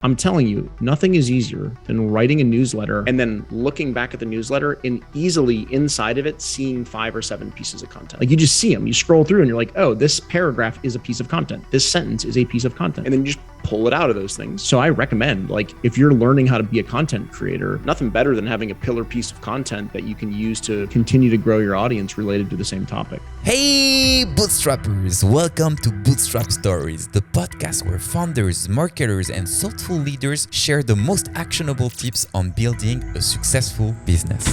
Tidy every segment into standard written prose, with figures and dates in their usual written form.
I'm telling you, nothing is easier than writing a newsletter and then looking back at the newsletter and easily inside of it seeing 5 or 7 pieces of content. Like you just see them, you scroll through and you're like, oh, this paragraph is a piece of content. This sentence is a piece of content. And then you just pull it out of those things. So I recommend, like, if you're learning how to be a content creator, nothing better than having a pillar piece of content that you can use to continue to grow your audience related to the same topic. Hey, bootstrappers! Welcome to Bootstrap Stories, the podcast where founders, marketers, and thoughtful leaders share the most actionable tips on building a successful business.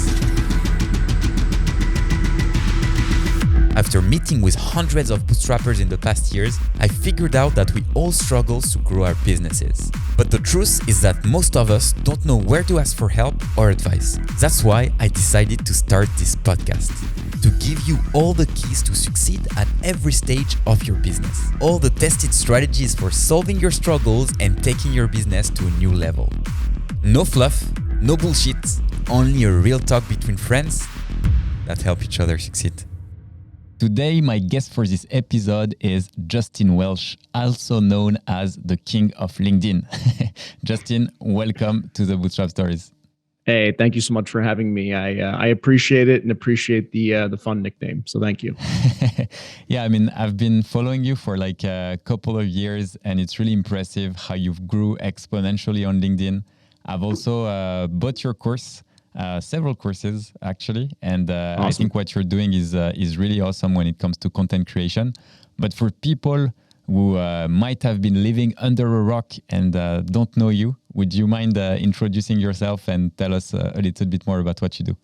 After meeting with hundreds of bootstrappers in the past years, I figured out that we all struggle to grow our businesses. But the truth is that most of us don't know where to ask for help or advice. That's why I decided to start this podcast, to give you all the keys to succeed at every stage of your business. All the tested strategies for solving your struggles and taking your business to a new level. No fluff, no bullshit, only a real talk between friends that help each other succeed. Today, my guest for this episode is Justin Welsh, also known as the King of LinkedIn. Justin, welcome to the Bootstrap Stories. Hey, thank you so much for having me. I appreciate it and appreciate the fun nickname. So thank you. Yeah, I mean, I've been following you for like a couple of years, and it's really impressive how you've grew exponentially on LinkedIn. I've also bought your course. Several courses actually, and awesome. I think what you're doing is really awesome when it comes to content creation. But for people who might have been living under a rock and don't know you, would you mind introducing yourself and tell us a little bit more about what you do?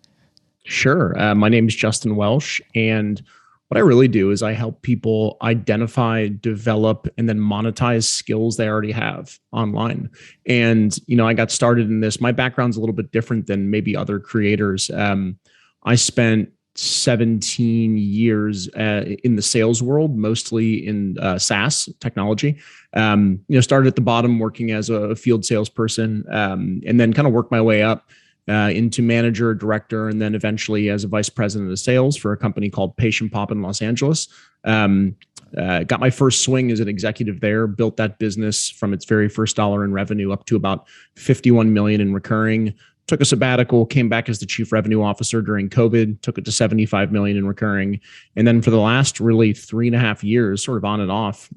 Sure. My name is Justin Welsh, and what I really do is I help people identify, develop, and then monetize skills they already have online. And, I got started in this. My background's a little bit different than maybe other creators. I spent 17 years in the sales world, mostly in SaaS technology. Started at the bottom working as a field salesperson, and then kind of worked my way up into manager, director, and then eventually as a vice president of sales for a company called Patient Pop in Los Angeles. Got my first swing as an executive there, built that business from its very first dollar in revenue up to about 51 million in recurring. Took a sabbatical, came back as the chief revenue officer during COVID, took it to 75 million in recurring. And then for the last really 3.5 years, sort of on and off,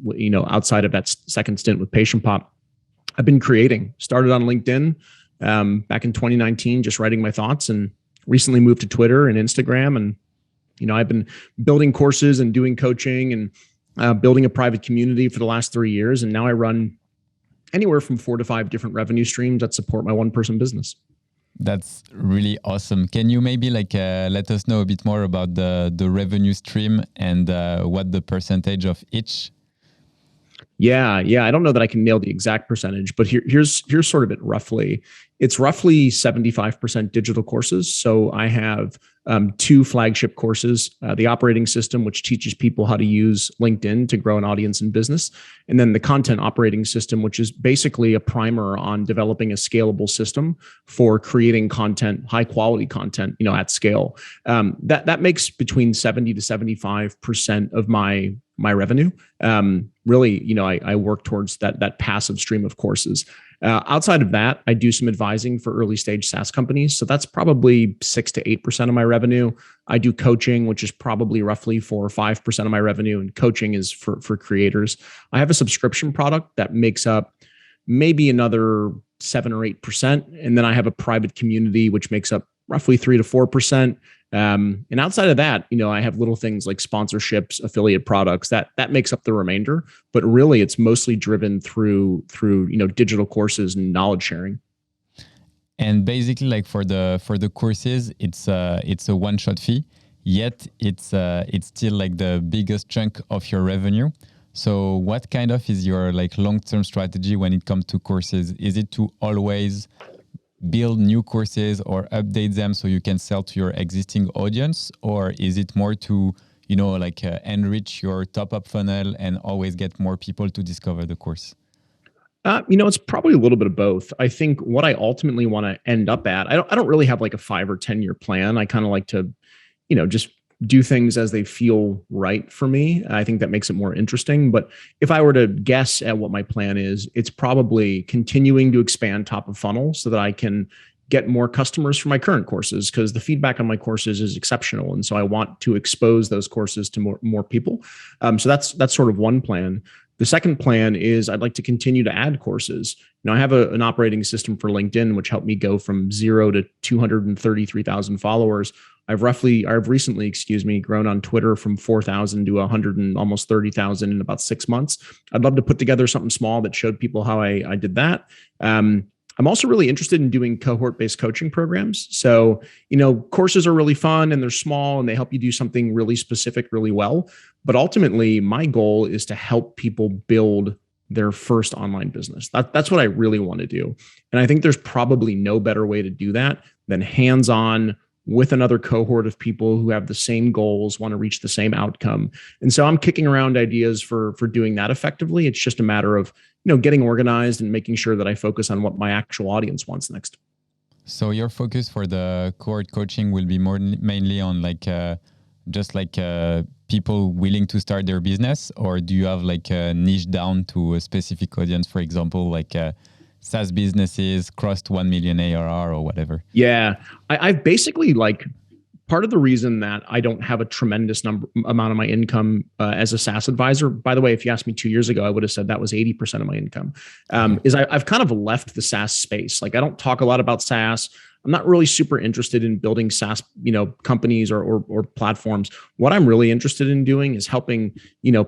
outside of that second stint with Patient Pop, I've been creating. Started on LinkedIn back in 2019, just writing my thoughts, and recently moved to Twitter and Instagram. And, I've been building courses and doing coaching and building a private community for the last 3 years. And now I run anywhere from 4 to 5 different revenue streams that support my one-person business. That's really awesome. Can you maybe let us know a bit more about the revenue stream and what the percentage of each? Yeah. I don't know that I can nail the exact percentage, but here's sort of it roughly. It's roughly 75% digital courses. So I have 2 flagship courses, the operating system, which teaches people how to use LinkedIn to grow an audience in business. And then the content operating system, which is basically a primer on developing a scalable system for creating content, high quality content, at scale. That makes between 70 to 75% of my revenue. Really, I work towards that passive stream of courses. Outside of that, I do some advising for early stage SaaS companies. So that's probably 6 to 8% of my revenue. I do coaching, which is probably roughly 4 or 5% of my revenue. And coaching is for creators. I have a subscription product that makes up maybe another 7 or 8%. And then I have a private community, which makes up roughly 3 to 4%. And outside of that, I have little things like sponsorships, affiliate products that makes up the remainder. But really, it's mostly driven through digital courses and knowledge sharing. And basically, for the courses, it's a one-shot fee. Yet it's still the biggest chunk of your revenue. So what kind of is your long-term strategy when it comes to courses? Is it to always build new courses or update them so you can sell to your existing audience? Or is it more to, enrich your top-up funnel and always get more people to discover the course? It's probably a little bit of both. I think what I ultimately want to end up at, I don't really have a 5 or 10 year plan. I kind of like to, just do things as they feel right for me. I think that makes it more interesting. But if I were to guess at what my plan is, it's probably continuing to expand top of funnel so that I can get more customers for my current courses, because the feedback on my courses is exceptional. And so I want to expose those courses to more people. So that's sort of one plan. The second plan is I'd like to continue to add courses. I have an operating system for LinkedIn, which helped me go from 0 to 233,000 followers. I've recently, grown on Twitter from 4,000 to 100 and almost 30,000 in about 6 months. I'd love to put together something small that showed people how I did that. I'm also really interested in doing cohort-based coaching programs. So, courses are really fun and they're small and they help you do something really specific really well. But ultimately, my goal is to help people build their first online business. That's what I really want to do. And I think there's probably no better way to do that than hands-on with another cohort of people who have the same goals, want to reach the same outcome. And so I'm kicking around ideas for doing that effectively. It's just a matter of, getting organized and making sure that I focus on what my actual audience wants next. So your focus for the cohort coaching will be mainly on people willing to start their business, or do you have a niche down to a specific audience, for example, SaaS businesses crossed 1 million ARR or whatever? Yeah, I've basically part of the reason that I don't have a tremendous amount of my income as a SaaS advisor, by the way, if you asked me 2 years ago, I would have said that was 80% of my income, is I've kind of left the SaaS space. I don't talk a lot about SaaS. I'm not really super interested in building SaaS, companies or platforms. What I'm really interested in doing is helping,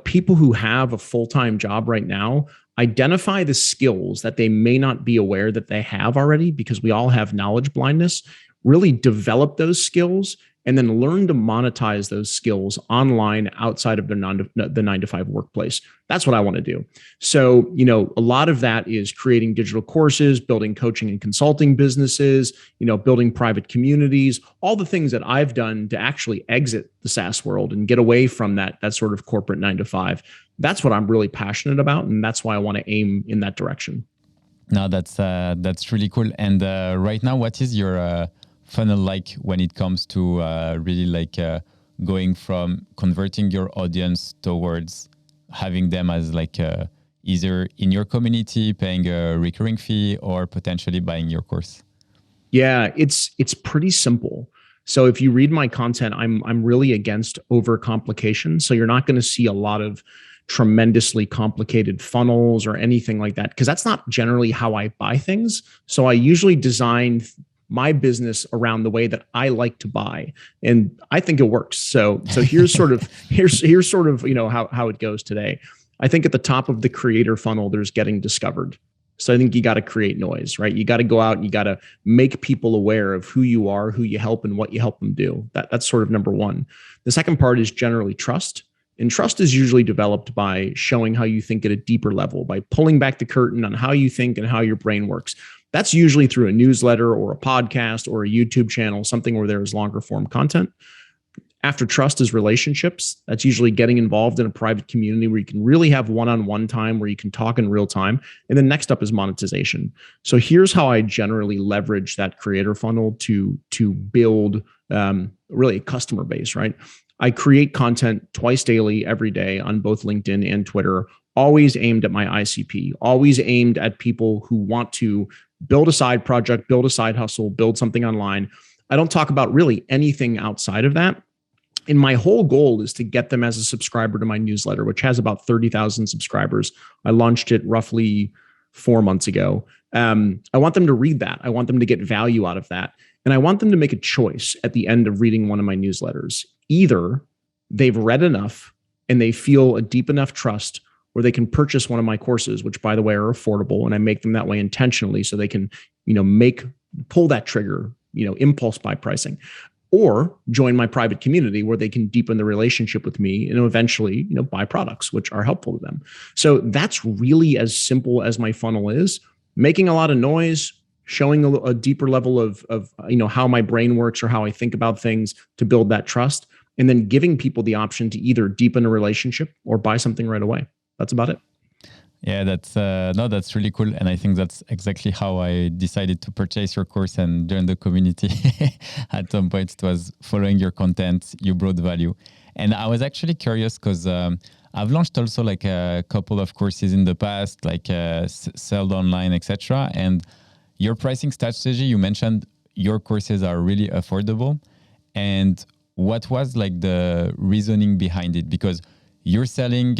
people who have a full-time job right now identify the skills that they may not be aware that they have already, because we all have knowledge blindness, really develop those skills and then learn to monetize those skills online outside of the 9 to 5 workplace. That's what I want to do. So, a lot of that is creating digital courses, building coaching and consulting businesses, building private communities, all the things that I've done to actually exit the SaaS world and get away from that sort of corporate 9 to 5. That's what I'm really passionate about. And that's why I want to aim in that direction. No, that's really cool. And right now, what is your funnel when it comes to really going from converting your audience towards having them as either in your community, paying a recurring fee, or potentially buying your course? Yeah, it's pretty simple. So if you read my content, I'm really against overcomplication. So you're not going to see a lot of tremendously complicated funnels or anything like that, because that's not generally how I buy things. So I usually design my business around the way that I like to buy, and I think it works. So here's sort of how it goes today. I think at the top of the creator funnel, there's getting discovered. So I think you got to create noise, right? You got to go out and you got to make people aware of who you are, who you help, and what you help them do. That's sort of number one. The second part is generally trust. And trust is usually developed by showing how you think at a deeper level, by pulling back the curtain on how you think and how your brain works. That's usually through a newsletter or a podcast or a YouTube channel, something where there is longer form content. After trust is relationships. That's usually getting involved in a private community where you can really have one-on-one time, where you can talk in real time. And then next up is monetization. So here's how I generally leverage that creator funnel to build really a customer base, right? I create content twice daily, every day on both LinkedIn and Twitter, always aimed at my ICP, always aimed at people who want to build a side project, build a side hustle, build something online. I don't talk about really anything outside of that. And my whole goal is to get them as a subscriber to my newsletter, which has about 30,000 subscribers. I launched it roughly 4 months ago. I want them to read that. I want them to get value out of that. And I want them to make a choice at the end of reading one of my newsletters. Either they've read enough and they feel a deep enough trust where they can purchase one of my courses, which, by the way, are affordable. And I make them that way intentionally so they can, pull that trigger, impulse buy pricing, or join my private community where they can deepen the relationship with me and eventually, buy products which are helpful to them. So that's really as simple as my funnel is: making a lot of noise, showing a deeper level of how my brain works or how I think about things to build that trust, and then giving people the option to either deepen a relationship or buy something right away. That's about it. Yeah, that's no, that's really cool, and I think that's exactly how I decided to purchase your course and join the community. At some point, it was following your content, you brought value, and I was actually curious because I've launched also like a couple of courses in the past, like sold online, etc. And your pricing strategy, you mentioned your courses are really affordable, and what was like the reasoning behind it? Because you're selling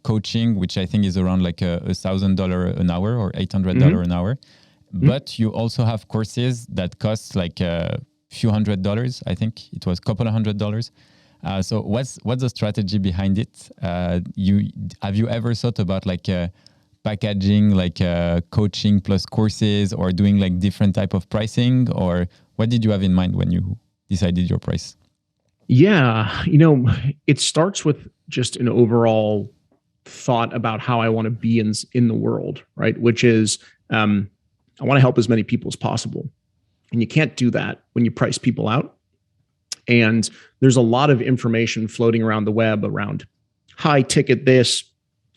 coaching, which I think is around like $1,000 an hour or $800 an hour. But you also have courses that cost like a few $100s. I think it was a couple of $100s. So what's the strategy behind it? Have you ever thought about like packaging like coaching plus courses, or doing like different type of pricing, or what did you have in mind when you decided your price? Yeah, it starts with just an overall thought about how I want to be in the world, right? Which is I want to help as many people as possible. And you can't do that when you price people out. And there's a lot of information floating around the web around high ticket this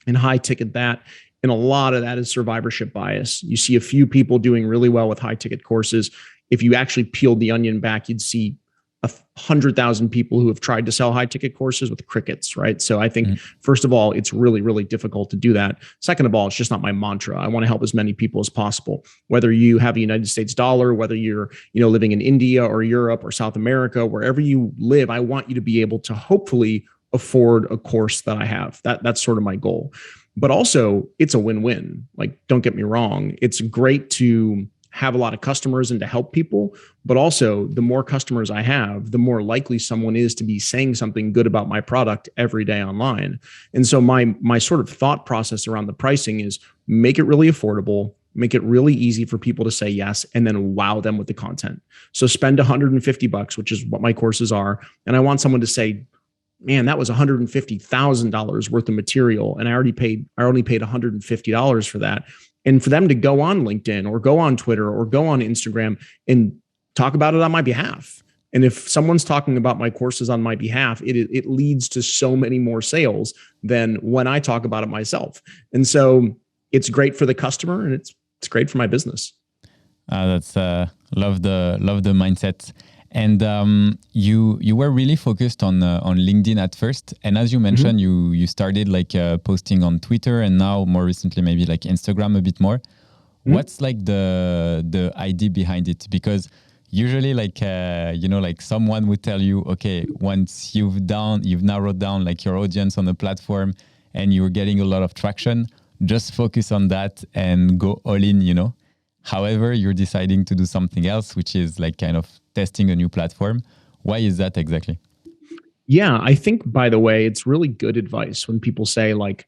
and high ticket that. And a lot of that is survivorship bias. You see a few people doing really well with high ticket courses. If you actually peeled the onion back, you'd see 100,000 people who have tried to sell high ticket courses with crickets, right? So I think, first of all, it's really, really difficult to do that. Second of all, it's just not my mantra. I want to help as many people as possible. Whether you have a United States dollar, whether you're, living in India or Europe or South America, wherever you live, I want you to be able to hopefully afford a course that I have. That's sort of my goal. But also, it's a win-win. Like, don't get me wrong. It's great to have a lot of customers and to help people, but also the more customers I have, the more likely someone is to be saying something good about my product every day online. And so my sort of thought process around the pricing is make it really affordable, make it really easy for people to say yes, and then wow them with the content. So spend $150, which is what my courses are. And I want someone to say, man, that was $150,000 worth of material. And I only paid $150 for that. And for them to go on LinkedIn or go on Twitter or go on Instagram and talk about it on my behalf. And if someone's talking about my courses on my behalf, it leads to so many more sales than when I talk about it myself. And so it's great for the customer, and it's great for my business. That's love the mindset. And you were really focused on LinkedIn at first, and as you mentioned, you started like posting on Twitter, and now more recently maybe like Instagram a bit more. What's like the idea behind it? Because usually like like someone would tell you, okay, once you've narrowed down like your audience on the platform and you're getting a lot of traction, just focus on that and go all in. However, you're deciding to do something else, which is like kind of testing a new platform. Why is that exactly? Yeah, I think, by the way, it's really good advice when people say like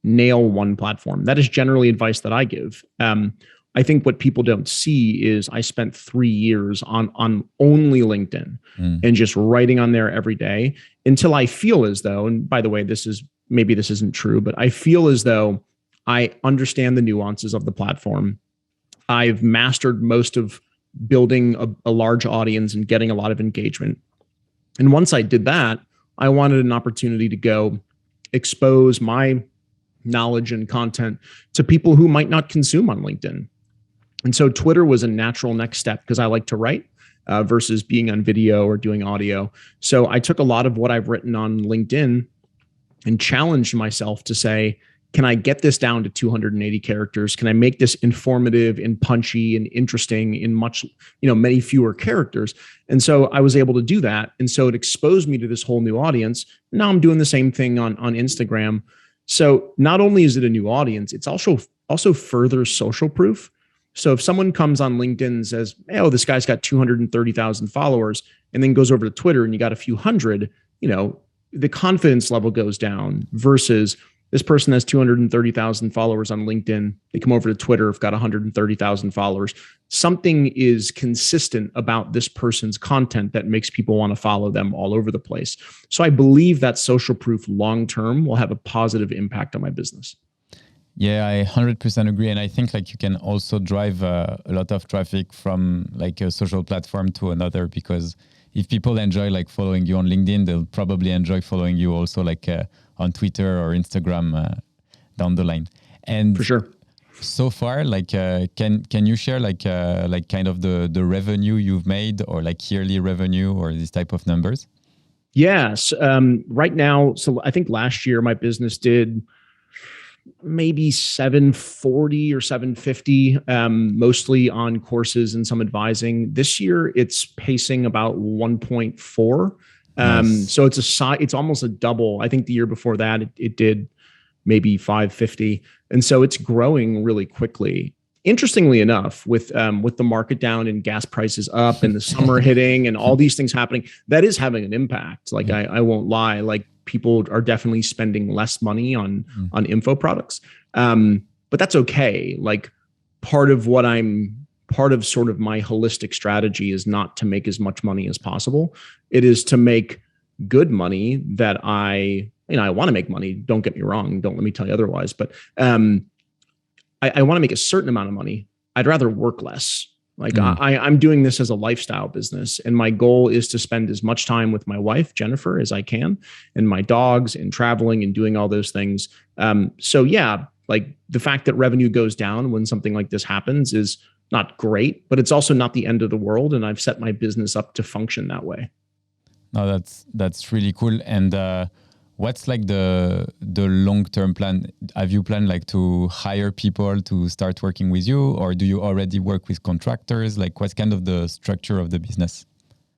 nail one platform. That is generally advice that I give. I think what people don't see is I spent 3 years on only LinkedIn and just writing on there every day until I feel as though, and by the way, this isn't true, but I feel as though I understand the nuances of the platform. I've mastered most of building a large audience and getting a lot of engagement. And once I did that, I wanted an opportunity to go expose my knowledge and content to people who might not consume on LinkedIn. And so Twitter was a natural next step because I like to write versus being on video or doing audio. So I took a lot of what I've written on LinkedIn and challenged myself to say, can I get this down to 280 characters? Can I make this informative and punchy and interesting in many fewer characters? And so I was able to do that. And so it exposed me to this whole new audience. Now I'm doing the same thing on Instagram. So not only is it a new audience, it's also further social proof. So if someone comes on LinkedIn and says, oh, this guy's got 230,000 followers, and then goes over to Twitter and you got a few hundred, the confidence level goes down versus this person has 230,000 followers on LinkedIn. They come over to Twitter, have got 130,000 followers. Something is consistent about this person's content that makes people want to follow them all over the place. So I believe that social proof long-term will have a positive impact on my business. Yeah, I 100% agree. And I think like you can also drive a lot of traffic from like a social platform to another, because if people enjoy like following you on LinkedIn, they'll probably enjoy following you also like on Twitter or Instagram down the line. And For sure. so far, like, can you share like kind of the revenue you've made, or like yearly revenue, or this type of numbers? Yes. Right now, so I think last year my business did maybe 740 or 750, mostly on courses and some advising. This year it's pacing about 1.4. Nice. So it's almost a double. I think the year before that it did maybe 550. And so it's growing really quickly. Interestingly enough, with the market down and gas prices up and the summer hitting and all these things happening, that is having an impact. Like I won't lie, like people are definitely spending less money on info products. But that's okay. Like part of sort of my holistic strategy is not to make as much money as possible. It is to make good money that I want to make money. Don't get me wrong. Don't let me tell you otherwise. But I want to make a certain amount of money. I'd rather work less. Like I'm doing this as a lifestyle business, and my goal is to spend as much time with my wife, Jennifer, as I can, and my dogs, and traveling and doing all those things. So yeah, like the fact that revenue goes down when something like this happens is not great, but it's also not the end of the world. And I've set my business up to function that way. No, that's really cool. And what's like the long-term plan? Have you planned like to hire people to start working with you, or do you already work with contractors? Like what's kind of the structure of the business?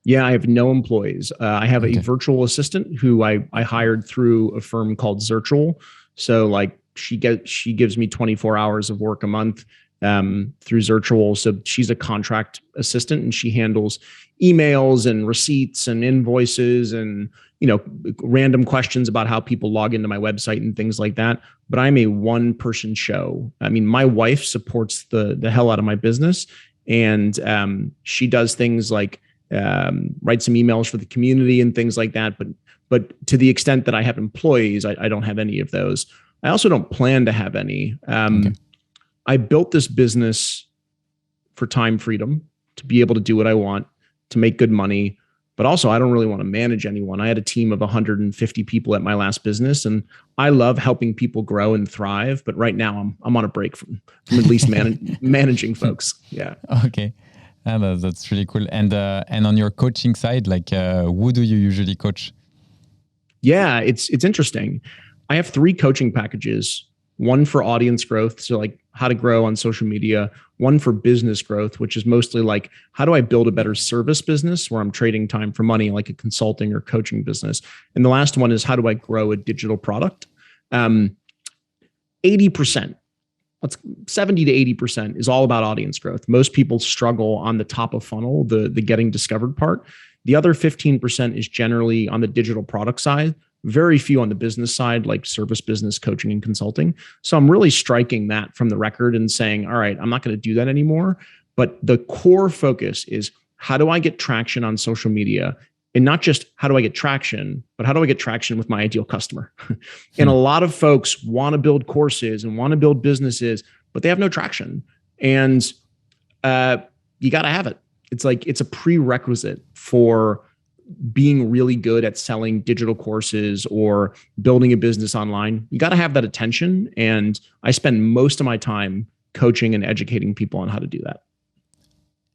Yeah, I have no employees. I have a virtual assistant who I hired through a firm called Zirtual. So like she gives me 24 hours of work a month through Zirtual. So she's a contract assistant, and she handles emails and receipts and invoices and random questions about how people log into my website and things like that. But I'm a one-person show. I mean, my wife supports the hell out of my business, and she does things like write some emails for the community and things like that. But to the extent that I have employees, I don't have any of those. I also don't plan to have any. I built this business for time freedom, to be able to do what I want, to make good money. But also, I don't really want to manage anyone. I had a team of 150 people at my last business, and I love helping people grow and thrive. But right now, I'm on a break from at least managing folks. Yeah. Okay. That's really cool. And on your coaching side, like who do you usually coach? Yeah, it's interesting. I have 3 coaching packages. One for audience growth, so like how to grow on social media. One for business growth, which is mostly like, how do I build a better service business where I'm trading time for money, like a consulting or coaching business? And the last one is, how do I grow a digital product? 80%, 70 to 80% is all about audience growth. Most people struggle on the top of funnel, the getting discovered part. The other 15% is generally on the digital product side. Very few on the business side, like service business, coaching, and consulting. So I'm really striking that from the record and saying, all right, I'm not going to do that anymore. But the core focus is, how do I get traction on social media? And not just how do I get traction, but how do I get traction with my ideal customer? And a lot of folks want to build courses and want to build businesses, but they have no traction. And you got to have it. It's like, it's a prerequisite for being really good at selling digital courses or building a business online. You got to have that attention. And I spend most of my time coaching and educating people on how to do that.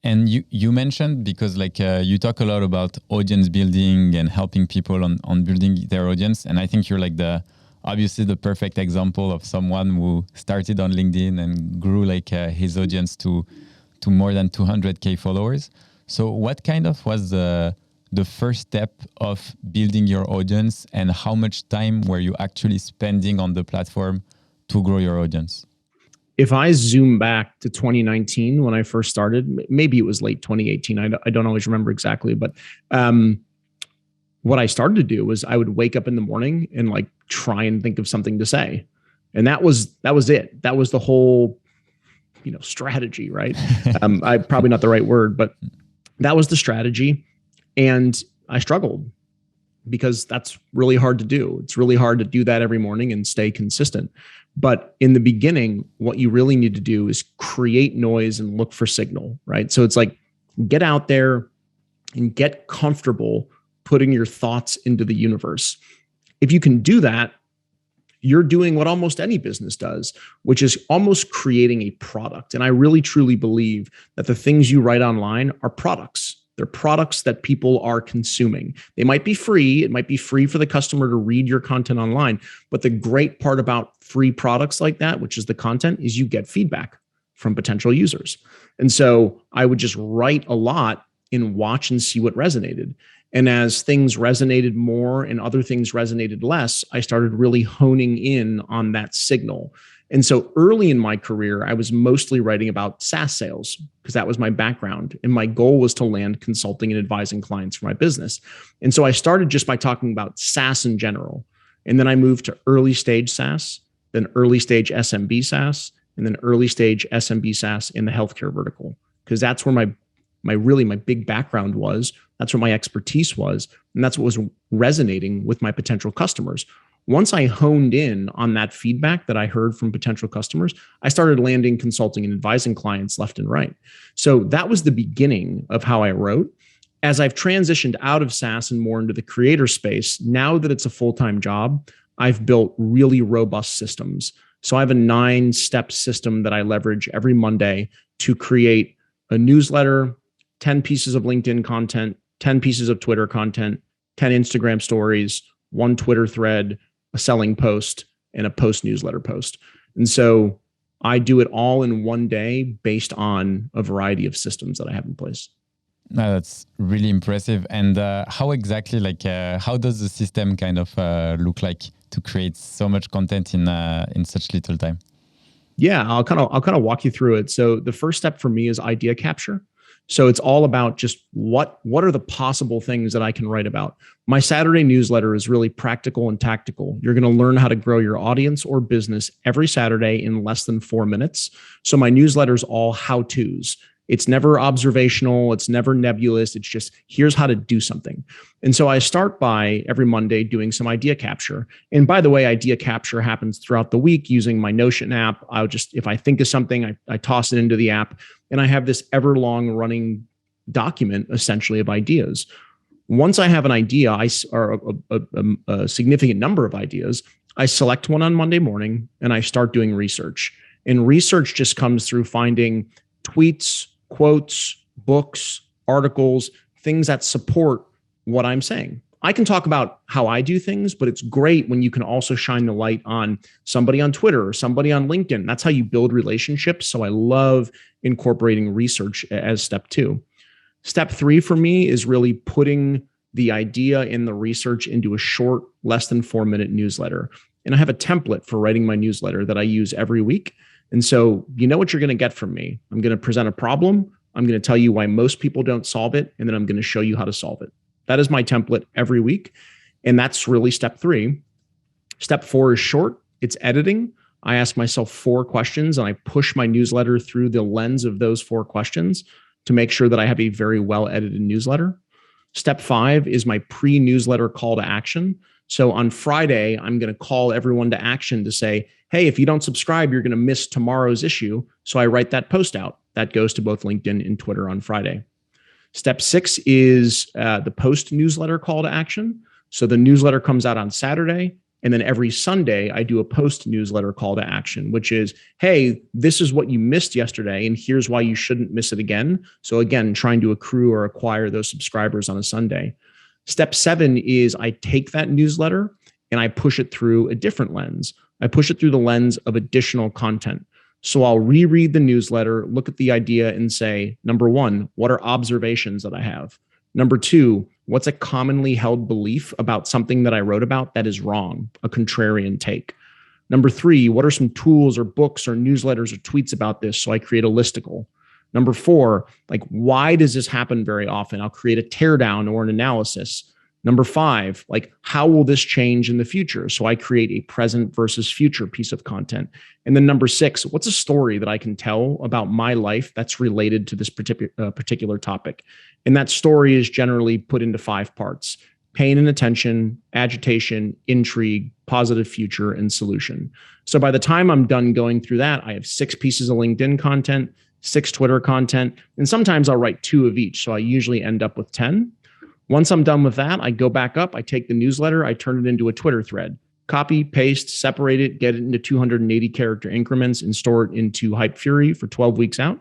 And you mentioned, because like you talk a lot about audience building and helping people on building their audience. And I think you're like obviously the perfect example of someone who started on LinkedIn and grew like his audience to more than 200K followers. So what kind of was the first step of building your audience, and how much time were you actually spending on the platform to grow your audience? If I zoom back to 2019, when I first started, maybe it was late 2018. I don't always remember exactly, but what I started to do was I would wake up in the morning and like try and think of something to say. And that was it. That was the whole, strategy, right? I probably not the right word, but that was the strategy. And I struggled because that's really hard to do. It's really hard to do that every morning and stay consistent. But in the beginning, what you really need to do is create noise and look for signal, right? So it's like, get out there and get comfortable putting your thoughts into the universe. If you can do that, you're doing what almost any business does, which is almost creating a product. And I really truly believe that the things you write online are products. They're products that people are consuming. They might be free. It might be free for the customer to read your content online. But the great part about free products like that, which is the content, is you get feedback from potential users. And so I would just write a lot and watch and see what resonated. And as things resonated more and other things resonated less, I started really honing in on that signal. And so early in my career, I was mostly writing about SaaS sales because that was my background. And my goal was to land consulting and advising clients for my business. And so I started just by talking about SaaS in general. And then I moved to early stage SaaS, then early stage SMB SaaS, and then early stage SMB SaaS in the healthcare vertical, because that's where my big background was. That's what my expertise was. And that's what was resonating with my potential customers. Once I honed in on that feedback that I heard from potential customers, I started landing consulting and advising clients left and right. So that was the beginning of how I wrote. As I've transitioned out of SaaS and more into the creator space, now that it's a full-time job, I've built really robust systems. So I have a 9-step system that I leverage every Monday to create a newsletter, 10 pieces of LinkedIn content, 10 pieces of Twitter content, 10 Instagram stories, 1 Twitter thread, a selling post, and a post newsletter post. And so I do it all in one day based on a variety of systems that I have in place. That's really impressive. And how exactly, how does the system kind of look like to create so much content in such little time? Yeah, I'll kind of walk you through it. So the first step for me is idea capture. So it's all about just what are the possible things that I can write about. My Saturday newsletter is really practical and tactical. You're going to learn how to grow your audience or business every Saturday in less than 4 minutes. So my newsletter is all how-tos. It's never observational. It's never nebulous. It's just, here's how to do something. And so I start by every Monday doing some idea capture. And by the way, idea capture happens throughout the week using my Notion app. If I think of something, I toss it into the app, and I have this ever-long running document essentially of ideas. Once I have an idea, or a significant number of ideas, I select one on Monday morning and I start doing research. And research just comes through finding tweets, quotes, books, articles, things that support what I'm saying. I can talk about how I do things, but it's great when you can also shine the light on somebody on Twitter or somebody on LinkedIn. That's how you build relationships. So I love incorporating research as step 2. Step 3 for me is really putting the idea and the research into a short, less than 4-minute newsletter. And I have a template for writing my newsletter that I use every week. And so you know what you're going to get from me. I'm going to present a problem. I'm going to tell you why most people don't solve it. And then I'm going to show you how to solve it. That is my template every week. And that's really step 3. Step 4 is short. It's editing. I ask myself 4 questions and I push my newsletter through the lens of those 4 questions to make sure that I have a very well edited newsletter. Step 5 is my pre-newsletter call to action. So on Friday, I'm going to call everyone to action to say, hey, if you don't subscribe, you're going to miss tomorrow's issue. So I write that post out. That goes to both LinkedIn and Twitter on Friday. Step 6 is the post newsletter call to action. So the newsletter comes out on Saturday. And then every Sunday, I do a post newsletter call to action, which is, hey, this is what you missed yesterday, and here's why you shouldn't miss it again. So again, trying to accrue or acquire those subscribers on a Sunday. Step 7 is I take that newsletter and I push it through a different lens. I push it through the lens of additional content. So I'll reread the newsletter, look at the idea and say, number 1, what are observations that I have? Number 2, what's a commonly held belief about something that I wrote about that is wrong, a contrarian take? Number 3, what are some tools or books or newsletters or tweets about this? So I create a listicle. Number 4, why does this happen very often? I'll create a teardown or an analysis. Number 5, how will this change in the future? So I create a present versus future piece of content. And then number 6, what's a story that I can tell about my life that's related to this particular topic? And that story is generally put into 5 parts: pain and attention, agitation, intrigue, positive future, and solution. So by the time I'm done going through that, I have 6 pieces of LinkedIn content, 6 Twitter content, and sometimes I'll write 2 of each. So I usually end up with 10. Once I'm done with that, I go back up, I take the newsletter, I turn it into a Twitter thread. copy, paste, separate it, get it into 280 character increments, and store it into Hype Fury for 12 weeks out.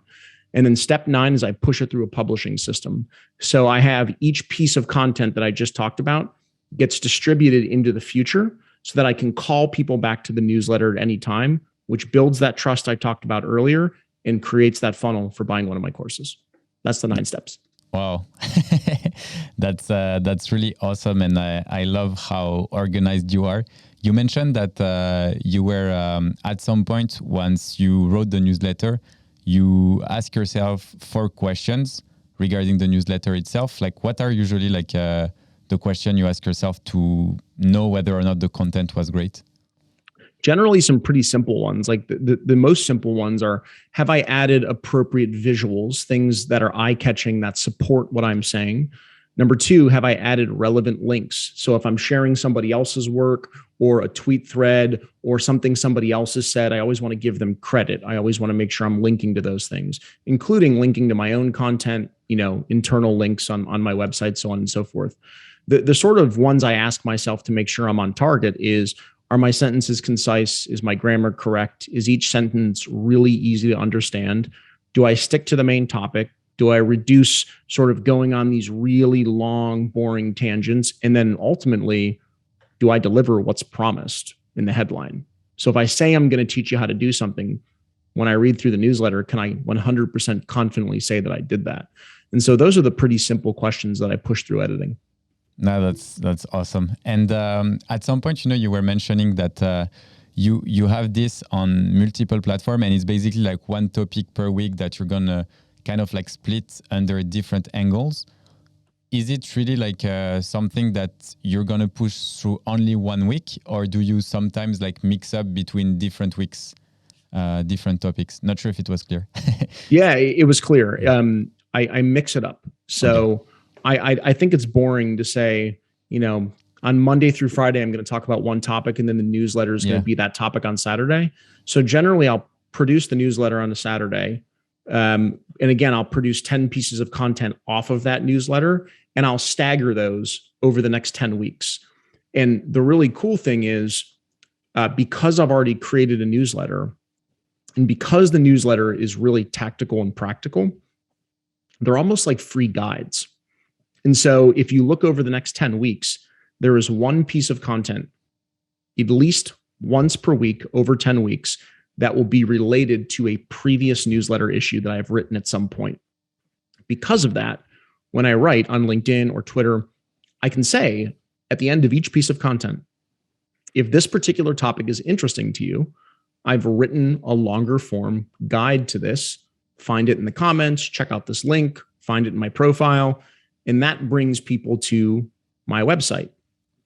And then step 9 is I push it through a publishing system. So I have each piece of content that I just talked about gets distributed into the future so that I can call people back to the newsletter at any time, which builds that trust I talked about earlier and creates that funnel for buying one of my courses. That's the 9 steps. Wow, that's really awesome, and I love how organized you are. You mentioned that you were at some point, once you wrote the newsletter, you ask yourself 4 questions regarding the newsletter itself. Like, what are usually like the question you ask yourself to know whether or not the content was great? Generally some pretty simple ones. Like the most simple ones are, have I added appropriate visuals, things that are eye-catching that support what I'm saying? Number 2, have I added relevant links? So if I'm sharing somebody else's work or a tweet thread or something somebody else has said, I always want to give them credit. I always want to make sure I'm linking to those things, including linking to my own content, internal links on my website, so on and so forth. The sort of ones I ask myself to make sure I'm on target is, are my sentences concise? Is my grammar correct? Is each sentence really easy to understand? Do I stick to the main topic? Do I reduce sort of going on these really long, boring tangents? And then ultimately, do I deliver what's promised in the headline? So if I say I'm going to teach you how to do something, when I read through the newsletter, can I 100% confidently say that I did that? And so those are the pretty simple questions that I push through editing. No, that's awesome. And at some point, you were mentioning that you have this on multiple platforms, and it's basically like one topic per week that you're gonna kind of like split under different angles. Is it really like something that you're gonna push through only one week, or do you sometimes like mix up between different weeks, different topics? Not sure if it was clear. Yeah, it was clear. I mix it up. So. Okay. I think it's boring to say, on Monday through Friday, I'm going to talk about one topic, and then the newsletter is going to be that topic on Saturday. So generally, I'll produce the newsletter on a Saturday. And again, I'll produce 10 pieces of content off of that newsletter, and I'll stagger those over the next 10 weeks. And the really cool thing is, because I've already created a newsletter, and because the newsletter is really tactical and practical, they're almost like free guides. And so if you look over the next 10 weeks, there is one piece of content, at least once per week over 10 weeks, that will be related to a previous newsletter issue that I've written at some point. Because of that, when I write on LinkedIn or Twitter, I can say at the end of each piece of content, if this particular topic is interesting to you, I've written a longer form guide to this. Find it in the comments, check out this link, find it in my profile. And that brings people to my website,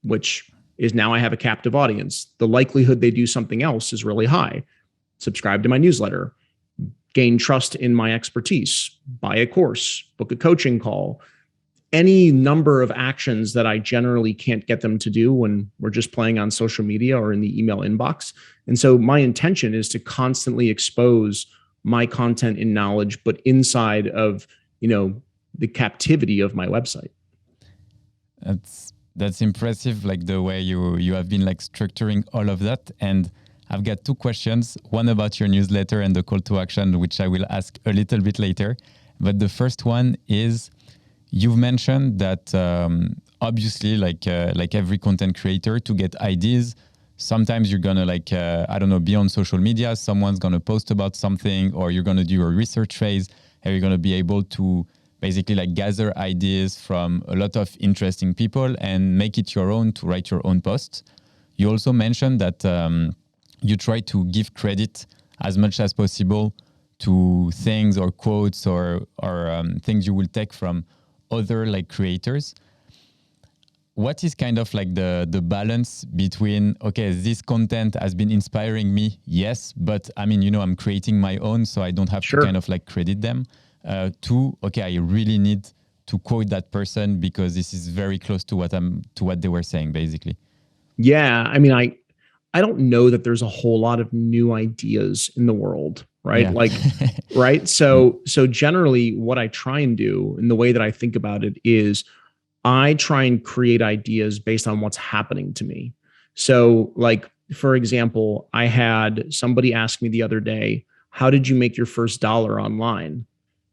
which is now I have a captive audience. The likelihood they do something else is really high. Subscribe to my newsletter, gain trust in my expertise, buy a course, book a coaching call, any number of actions that I generally can't get them to do when we're just playing on social media or in the email inbox. And so my intention is to constantly expose my content and knowledge, but inside of, the captivity of my website. That's impressive, like the way you have been like structuring all of that. And I've got 2 questions, one about your newsletter and the call to action, which I will ask a little bit later. But the first one is, you've mentioned that obviously like every content creator, to get ideas, sometimes you're gonna be on social media, someone's gonna post about something, or you're gonna do a research phase, and you're gonna be able to basically like gather ideas from a lot of interesting people and make it your own to write your own posts. You also mentioned that you try to give credit as much as possible to things or quotes or things you will take from other like creators. What is kind of like the balance between, okay, this content has been inspiring me, yes, but I mean, I'm creating my own, so I don't have to kind of like credit them. Okay, I really need to quote that person because this is very close to what they were saying, basically. Yeah, I mean, I don't know that there's a whole lot of new ideas in the world, right? Yeah. Right. So generally, what I try and do, and the way that I think about it is, I try and create ideas based on what's happening to me. So like, for example, I had somebody ask me the other day, how did you make your first dollar online?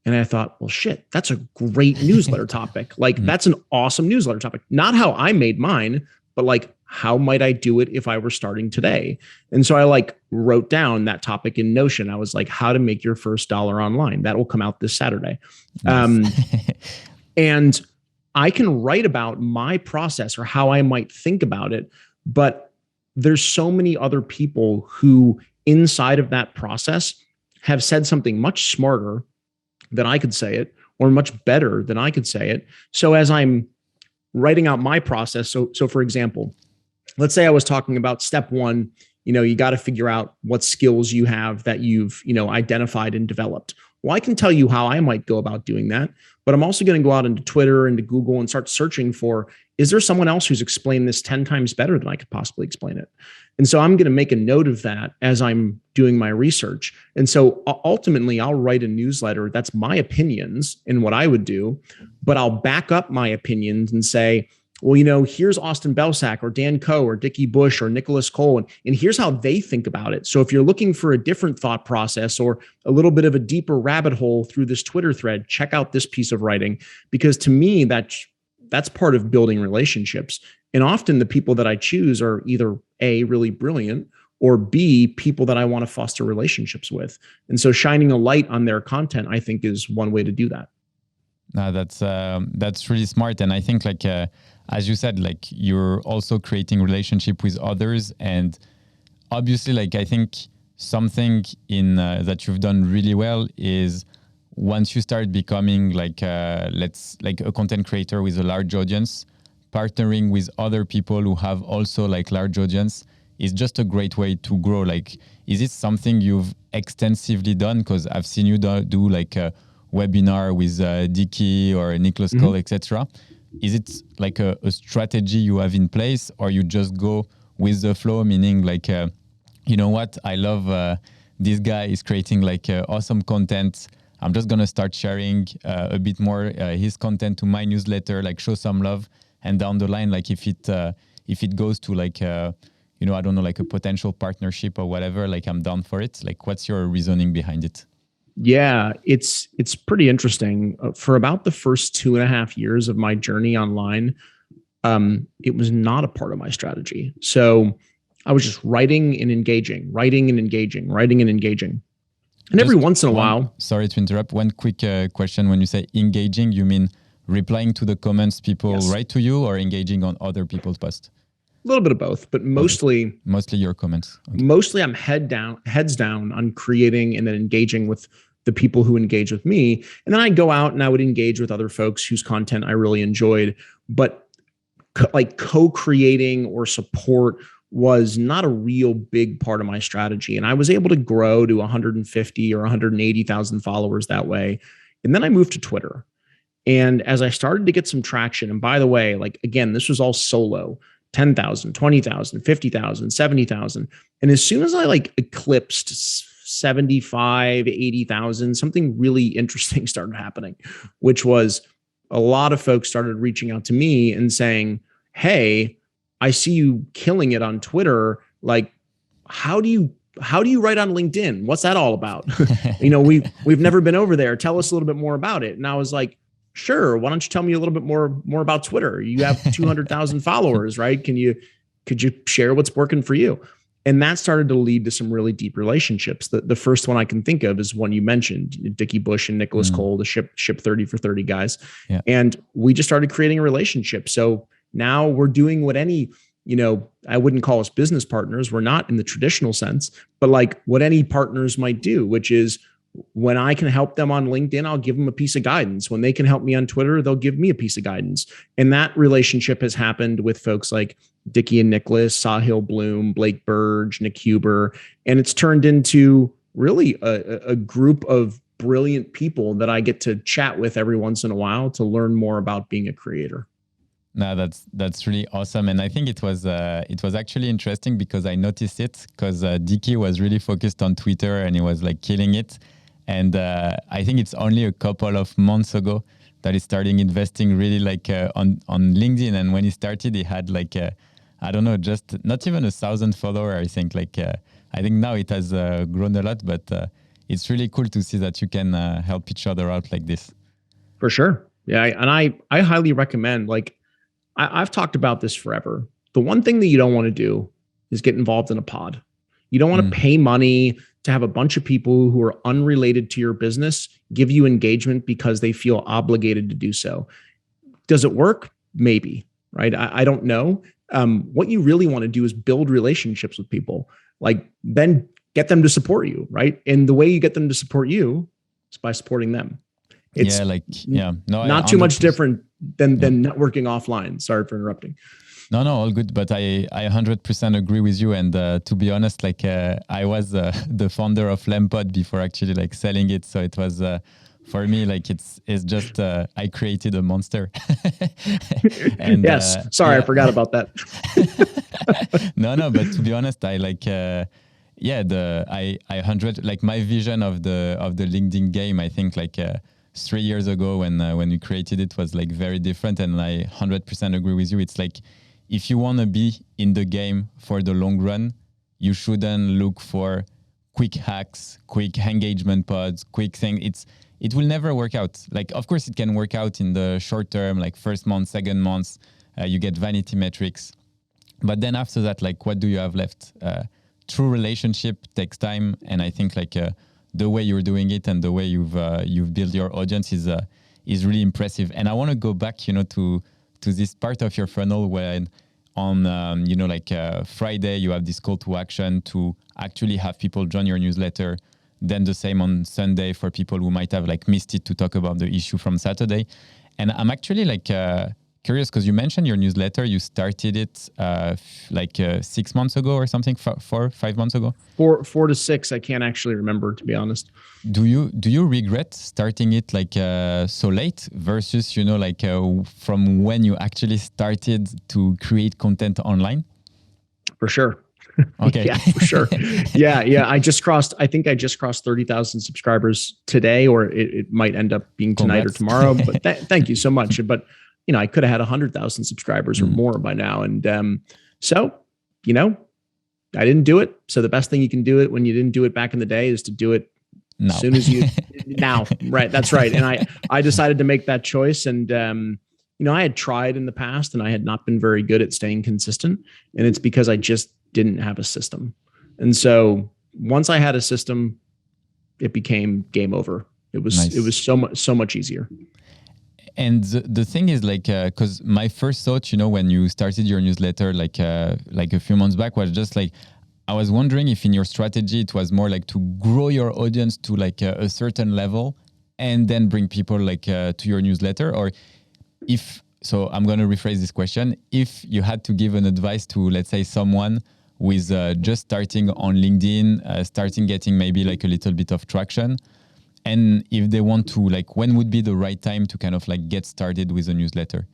And I thought, well, shit, that's a great newsletter topic. Like, that's an awesome newsletter topic. Not how I made mine, but like, how might I do it if I were starting today? And so I like wrote down that topic in Notion. I was like, how to make your first dollar online. That will come out this Saturday. Nice. And I can write about my process or how I might think about it, but there's so many other people who inside of that process have said something much smarter than I could say it, or much better than I could say it. So as I'm writing out my process, so for example, let's say I was talking about step one, you got to figure out what skills you have that you've, identified and developed. Well, I can tell you how I might go about doing that, but I'm also going to go out into Twitter and to Google and start searching for, is there someone else who's explained this 10 times better than I could possibly explain it? And so I'm going to make a note of that as I'm doing my research. And so ultimately, I'll write a newsletter that's my opinions and what I would do, but I'll back up my opinions and say, well, here's Austin Belsack or Dan Coe or Dickie Bush or Nicholas Cole, and here's how they think about it. So if you're looking for a different thought process or a little bit of a deeper rabbit hole through this Twitter thread, check out this piece of writing, because to me, that's part of building relationships. And often the people that I choose are either A, really brilliant, or B, people that I want to foster relationships with. And so shining a light on their content, I think, is one way to do that. No, that's really smart. And I think as you said, like you're also creating relationship with others. And obviously, like I think something that you've done really well is once you start becoming like a content creator with a large audience, partnering with other people who have also like large audience is just a great way to grow. Like, is it something you've extensively done? Because I've seen you do like a webinar with Dickie or Nicholas Cole, etc. Is it like a strategy you have in place, or you just go with the flow, meaning like, you know what, I love this guy is creating like awesome content. I'm just going to start sharing a bit more his content to my newsletter, like show some love. And down the line, like if it goes to like, I don't know, like a potential partnership or whatever, like I'm down for it. Like, what's your reasoning behind it? Yeah, it's pretty interesting. For about the first 2.5 years of my journey online, it was not a part of my strategy. So I was just writing and engaging. And every once in a while... Sorry to interrupt. One quick question. When you say engaging, you mean replying to the comments people write to you, or engaging on other people's posts? A little bit of both, but mostly your comments. Okay. Mostly I'm heads down on creating and then engaging with the people who engage with me. And then I go out and I would engage with other folks whose content I really enjoyed, but like co-creating or support was not a real big part of my strategy. And I was able to grow to 150 or 180,000 followers that way. And then I moved to Twitter. And as I started to get some traction, and by the way, like, again, this was all solo, 10,000, 20,000, 50,000, 70,000. And as soon as I like eclipsed 75, 80,000, something really interesting started happening, which was a lot of folks started reaching out to me and saying, hey, I see you killing it on Twitter. Like, how do you write on LinkedIn? What's that all about? We've never been over there. Tell us a little bit more about it. And I was like, sure. Why don't you tell me a little bit more about Twitter? You have 200,000 followers, right? Could you share what's working for you? And that started to lead to some really deep relationships. The first one I can think of is one you mentioned, Dickie Bush and Nicholas Cole, the ship 30 for 30 guys. Yeah. And we just started creating a relationship. So now we're doing what any, I wouldn't call us business partners. We're not in the traditional sense, but like what any partners might do, which is, when I can help them on LinkedIn, I'll give them a piece of guidance. When they can help me on Twitter, they'll give me a piece of guidance. And that relationship has happened with folks like Dickie and Nicholas, Sahil Bloom, Blake Burge, Nick Huber. And it's turned into really a group of brilliant people that I get to chat with every once in a while to learn more about being a creator. No, that's really awesome. And I think it was actually interesting because I noticed it because Dickie was really focused on Twitter and he was like killing it. And I think it's only a couple of months ago that he started investing really like on LinkedIn. And when he started, he had like, I don't know, just not even 1,000 follower. I think now it has grown a lot, but it's really cool to see that you can help each other out like this. For sure. Yeah. And I highly recommend, like, I've talked about this forever. The one thing that you don't want to do is get involved in a pod. You don't want to pay money to have a bunch of people who are unrelated to your business give you engagement because they feel obligated to do so. Does it work? Maybe, right? I don't know. What you really want to do is build relationships with people, like then get them to support you, right? And the way you get them to support you is by supporting them. It's not too much different than networking offline. Sorry for interrupting. No, all good. But I 100% agree with you. And to be honest, like I was the founder of Lempod before actually like selling it. So it was for me like it's just I created a monster. And, yes, sorry, I forgot about that. No. But to be honest, I like. I 100 like my vision of the LinkedIn game. I think like 3 years ago when we created it was like very different, and I 100% agree with you. It's like if you want to be in the game for the long run, you shouldn't look for quick hacks, quick engagement pods, quick thing. It will never work out. Like of course it can work out in the short term, like first month, second month, you get vanity metrics, but then after that, like what do you have left? True relationship takes time, and I think like the way you're doing it and the way you've built your audience is really impressive. And I want to go back, to this part of your funnel where on Friday you have this call to action to actually have people join your newsletter. Then the same on Sunday for people who might have like missed it to talk about the issue from Saturday. And I'm actually like curious because you mentioned your newsletter. You started it 6 months ago or something, 5 months ago? 4 to 6. I can't actually remember, to be honest. Do you regret starting it like so late versus from when you actually started to create content online? For sure. Okay. Yeah, for sure. Yeah. I think I just crossed 30,000 subscribers today, or it might end up being tonight or tomorrow. But thank you so much. But I could have had 100,000 subscribers or more by now. And so, I didn't do it. So the best thing you can do it when you didn't do it back in the day is to do it as soon as you now. Right. That's right. And I decided to make that choice. And, I had tried in the past and I had not been very good at staying consistent. And it's because I just didn't have a system. And so once I had a system, it became game over. It was so much easier. And the thing is like, cause my first thought, when you started your newsletter, like a few months back was just like, I was wondering if in your strategy, it was more like to grow your audience to like a certain level and then bring people like to your newsletter, or so I'm going to rephrase this question. If you had to give an advice to, let's say, someone who is just starting on LinkedIn, starting getting maybe like a little bit of traction, and if they want to, like, when would be the right time to kind of like get started with a newsletter?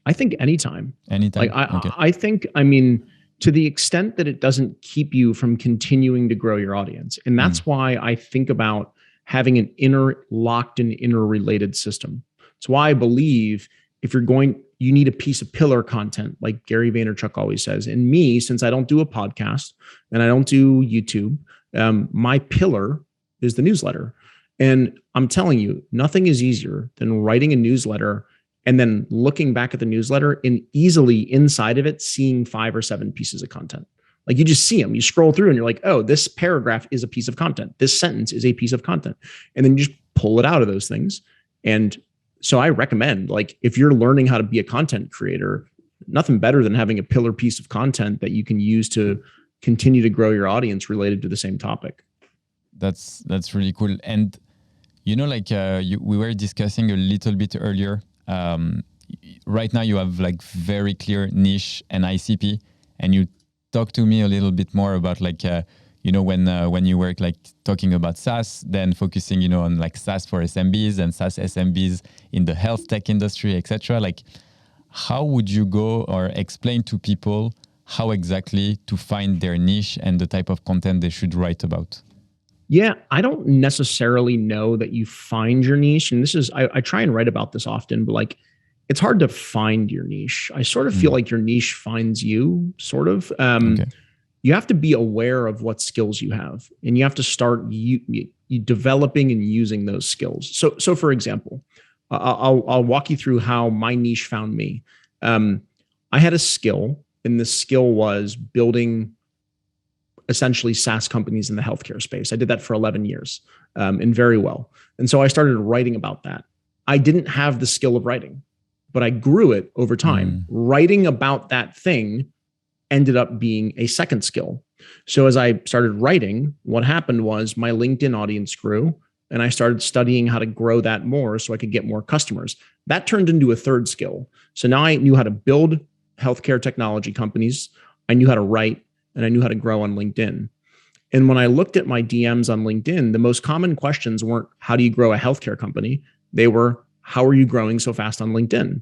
I think anytime. Anytime. Like I think, to the extent that it doesn't keep you from continuing to grow your audience. And that's why I think about having an interrelated system. It's why I believe if you need a piece of pillar content, like Gary Vaynerchuk always says. And me, since I don't do a podcast and I don't do YouTube, my pillar is the newsletter. And I'm telling you, nothing is easier than writing a newsletter and then looking back at the newsletter and easily inside of it, seeing 5 or 7 pieces of content. Like you just see them, you scroll through and you're like, oh, this paragraph is a piece of content. This sentence is a piece of content. And then you just pull it out of those things. And so I recommend, like, if you're learning how to be a content creator, nothing better than having a pillar piece of content that you can use to continue to grow your audience related to the same topic. That's really cool. And, we were discussing a little bit earlier. Right now you have like very clear niche and ICP, and you talk to me a little bit more about like, when you were like talking about SaaS, then focusing, on like SaaS for SMBs and SaaS SMBs in the health tech industry, etc. Like, how would you go or explain to people how exactly to find their niche and the type of content they should write about? Yeah, I don't necessarily know that you find your niche. And this is, I try and write about this often, but like, it's hard to find your niche. I sort of feel like your niche finds you, sort of. You have to be aware of what skills you have, and you have to start you developing and using those skills. So for example, I'll walk you through how my niche found me. I had a skill, and the skill was building essentially SaaS companies in the healthcare space. I did that for 11 years and very well. And so I started writing about that. I didn't have the skill of writing, but I grew it over time. Writing about that thing ended up being a second skill. So as I started writing, what happened was my LinkedIn audience grew, and I started studying how to grow that more so I could get more customers. That turned into a third skill. So now I knew how to build healthcare technology companies. I knew how to write, and I knew how to grow on LinkedIn. And when I looked at my DMs on LinkedIn, the most common questions weren't, how do you grow a healthcare company? They were, how are you growing so fast on LinkedIn?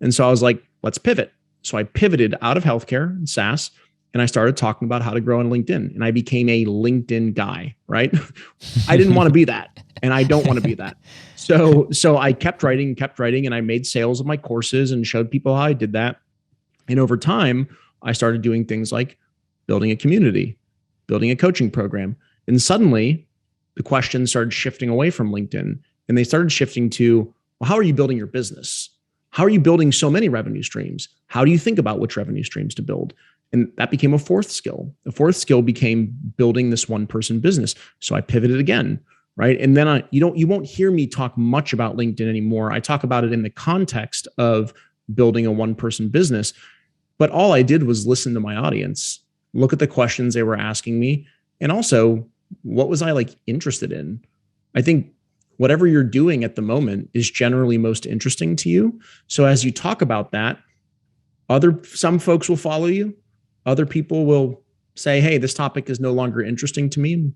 And so I was like, let's pivot. So I pivoted out of healthcare and SaaS, and I started talking about how to grow on LinkedIn. And I became a LinkedIn guy, right? I didn't want to be that, and I don't want to be that. So I kept writing, and I made sales of my courses and showed people how I did that. And over time, I started doing things like building a community, building a coaching program. And suddenly the questions started shifting away from LinkedIn, and they started shifting to, well, how are you building your business? How are you building so many revenue streams? How do you think about which revenue streams to build? And that became a fourth skill. The fourth skill became building this one-person business. So I pivoted again, right? And then you won't hear me talk much about LinkedIn anymore. I talk about it in the context of building a one-person business. But all I did was listen to my audience, look at the questions they were asking me, and also what was I interested in? I think whatever you're doing at the moment is generally most interesting to you. So as you talk about that, some folks will follow you. Other people will say, hey, this topic is no longer interesting to me.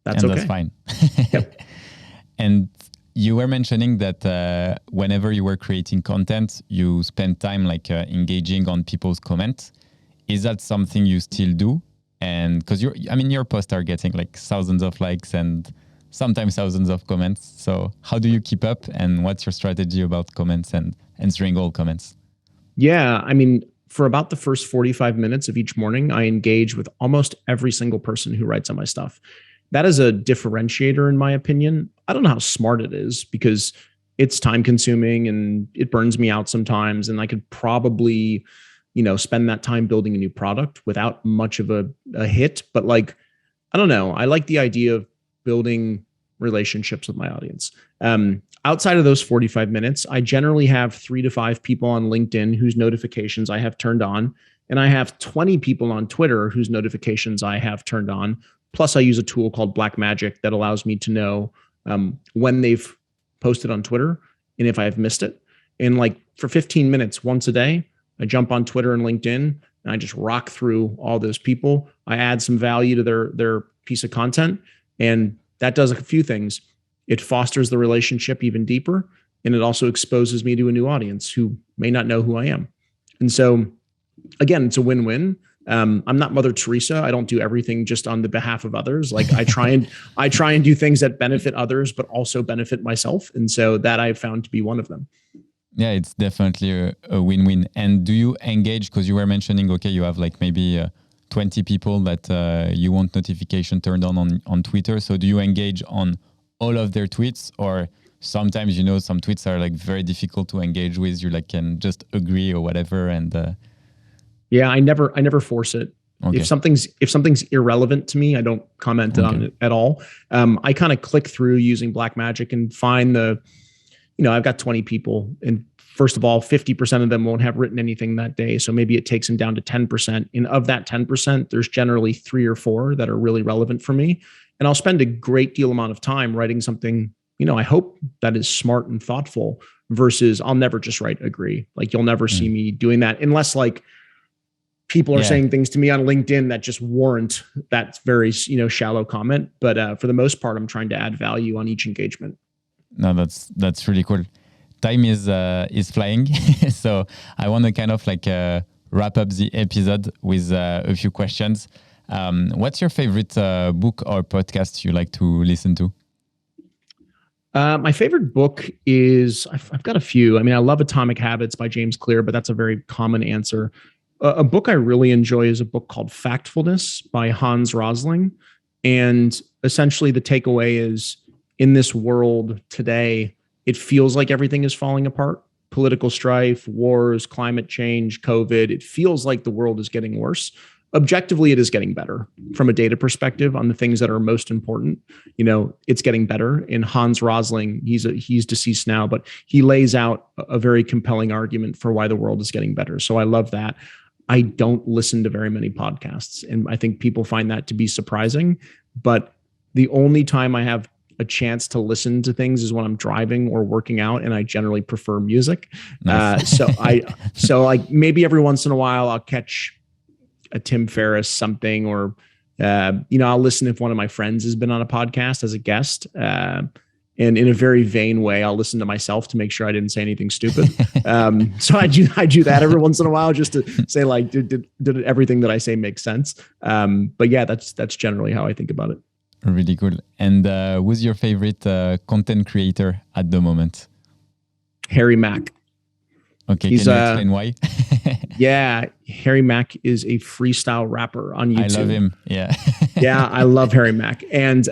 That's okay. That's fine. Yep. And you were mentioning that whenever you were creating content, you spend time engaging on people's comments. Is that something you still do? And because your posts are getting thousands of likes and sometimes thousands of comments. So how do you keep up, and what's your strategy about comments and answering all comments? Yeah, for about the first 45 minutes of each morning, I engage with almost every single person who writes on my stuff. That is a differentiator in my opinion. I don't know how smart it is, because it's time consuming and it burns me out sometimes. And I could probably, spend that time building a new product without much of a hit. But I don't know. I like the idea of building relationships with my audience. Outside of those 45 minutes, I generally have 3 to 5 people on LinkedIn whose notifications I have turned on. And I have 20 people on Twitter whose notifications I have turned on. Plus I use a tool called Black Magic that allows me to know when they've posted on Twitter and if I've missed it. And for 15 minutes once a day, I jump on Twitter and LinkedIn and I just rock through all those people. I add some value to their piece of content. And that does a few things. It fosters the relationship even deeper. And it also exposes me to a new audience who may not know who I am. And so, again, it's a win-win. I'm not Mother Teresa. I don't do everything just on the behalf of others. I try and do things that benefit others, but also benefit myself. And so that I've found to be one of them. Yeah, it's definitely a win-win. And do you engage, because you were mentioning, okay, you have maybe 20 people that you want notification turned on Twitter. So do you engage on all of their tweets, or sometimes, some tweets are very difficult to engage with? You can just agree or whatever. And yeah, I never force it. Okay. If something's irrelevant to me, I don't comment on it at all. I kind of click through using Black Magic and find I've got 20 people, and first of all, 50% of them won't have written anything that day. So maybe it takes them down to 10%. And of that 10%, there's generally 3 or 4 that are really relevant for me. And I'll spend a great deal amount of time writing something, I hope that is smart and thoughtful, versus I'll never just write agree. You'll never see me doing that unless people are saying things to me on LinkedIn that just warrant that very, shallow comment. But for the most part, I'm trying to add value on each engagement. No, that's really cool. Time is flying. So I want to kind of wrap up the episode with a few questions. What's your favorite book or podcast you like to listen to? My favorite book is I've got a few. I mean, I love Atomic Habits by James Clear, but that's a very common answer. A book I really enjoy is a book called Factfulness by Hans Rosling. And essentially the takeaway is in this world today, it feels like everything is falling apart. Political strife, wars, climate change, COVID. It feels like the world is getting worse. Objectively, it is getting better from a data perspective on the things that are most important. It's getting better. And Hans Rosling, he's deceased now, but he lays out a very compelling argument for why the world is getting better. So I love that. I don't listen to very many podcasts, and I think people find that to be surprising. But the only time I have a chance to listen to things is when I'm driving or working out, and I generally prefer music. Nice. So like maybe every once in a while I'll catch a Tim Ferriss something, or I'll listen if one of my friends has been on a podcast as a guest. And in a very vain way, I'll listen to myself to make sure I didn't say anything stupid. So I do that every once in a while just to say, like, did everything that I say make sense? But yeah, that's generally how I think about it. Really cool. And who's your favorite content creator at the moment? Harry Mack. Okay, can you explain why? Yeah, Harry Mack is a freestyle rapper on YouTube. I love him. Yeah. Yeah, I love Harry Mack. And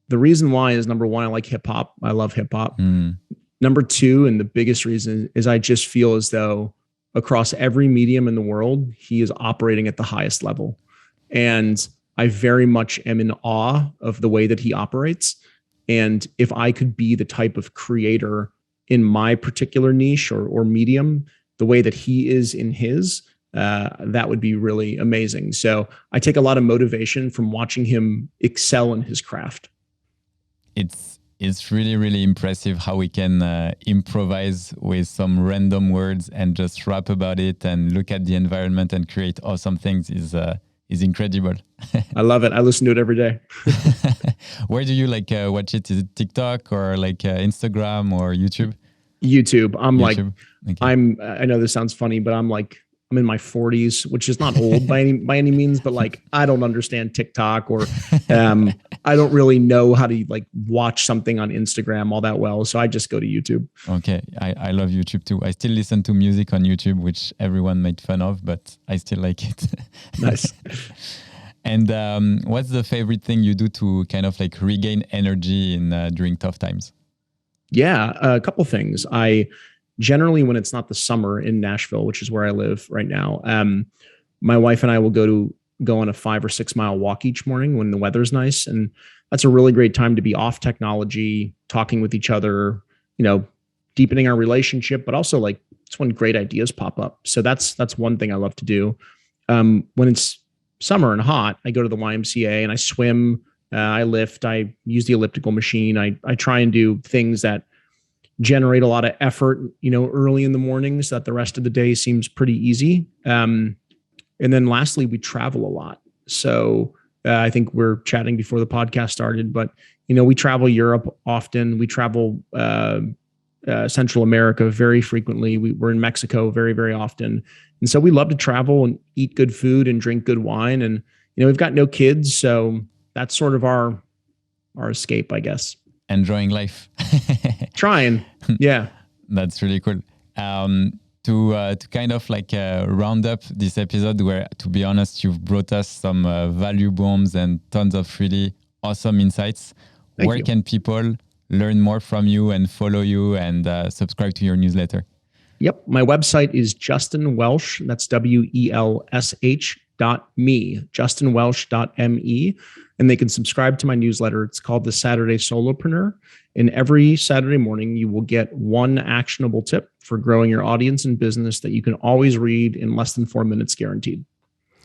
the reason why is, number one, I like hip hop. I love hip hop. Number two, and the biggest reason, is I just feel as though across every medium in the world, he is operating at the highest level. And I very much am in awe of the way that he operates. And if I could be the type of creator in my particular niche or medium, the way that he is in his, that would be really amazing. So I take a lot of motivation from watching him excel in his craft. It's really, really impressive how we can improvise with some random words and just rap about it and look at the environment and create awesome things is incredible. I love it. I listen to it every day. Where do you watch it? Is it TikTok or Instagram or YouTube? YouTube. YouTube. Okay. I know this sounds funny, but I'm in my 40s, which is not old by any means, but I don't understand TikTok, or I don't really know how to watch something on Instagram all that well. So I just go to YouTube. Okay. I love YouTube too. I still listen to music on YouTube, which everyone made fun of, but I still like it. Nice. And what's the favorite thing you do to kind of regain energy during tough times? Yeah, a couple things. I generally, when it's not the summer in Nashville, which is where I live right now, my wife and I will go on a 5 or 6 mile walk each morning when the weather's nice. And that's a really great time to be off technology, talking with each other, deepening our relationship, but also it's when great ideas pop up. So that's one thing I love to do. When it's summer and hot, I go to the YMCA and I swim, I lift, I use the elliptical machine. I try and do things that generate a lot of effort, early in the morning, so that the rest of the day seems pretty easy. And then lastly, we travel a lot. So I think we're chatting before the podcast started, but we travel Europe often. We travel Central America very frequently. We're in Mexico very, very often. And so we love to travel and eat good food and drink good wine. And, we've got no kids, so that's sort of our escape, I guess. Enjoying life. Trying. Yeah. That's really cool. To kind of round up this episode, where, to be honest, you've brought us some value bombs and tons of really awesome insights. Where can people learn more from you and follow you and subscribe to your newsletter? Yep. My website is Justin Welsh. That's WELSH.me, justinwelsh.me. And they can subscribe to my newsletter. It's called The Saturday Solopreneur. And every Saturday morning, you will get one actionable tip for growing your audience and business that you can always read in less than 4 minutes, guaranteed.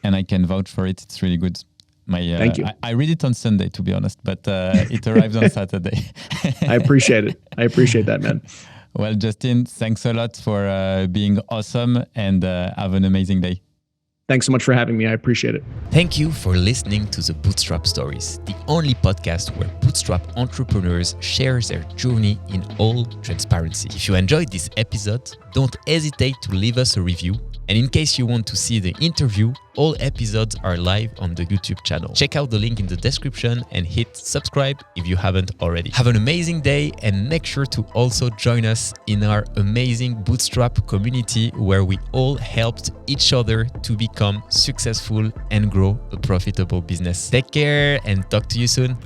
And I can vouch for it. It's really good. Thank you. I read it on Sunday, to be honest, but it arrives on Saturday. I appreciate it. I appreciate that, man. Well, Justin, thanks a lot for being awesome, and have an amazing day. Thanks so much for having me. I appreciate it. Thank you for listening to the Bootstrap Stories, the only podcast where bootstrap entrepreneurs share their journey in all transparency. If you enjoyed this episode, don't hesitate to leave us a review And in case you want to see the interview, all episodes are live on the YouTube channel. Check out the link in the description and hit subscribe if you haven't already. Have an amazing day and make sure to also join us in our amazing Bootstrap community where we all helped each other to become successful and grow a profitable business. Take care and talk to you soon.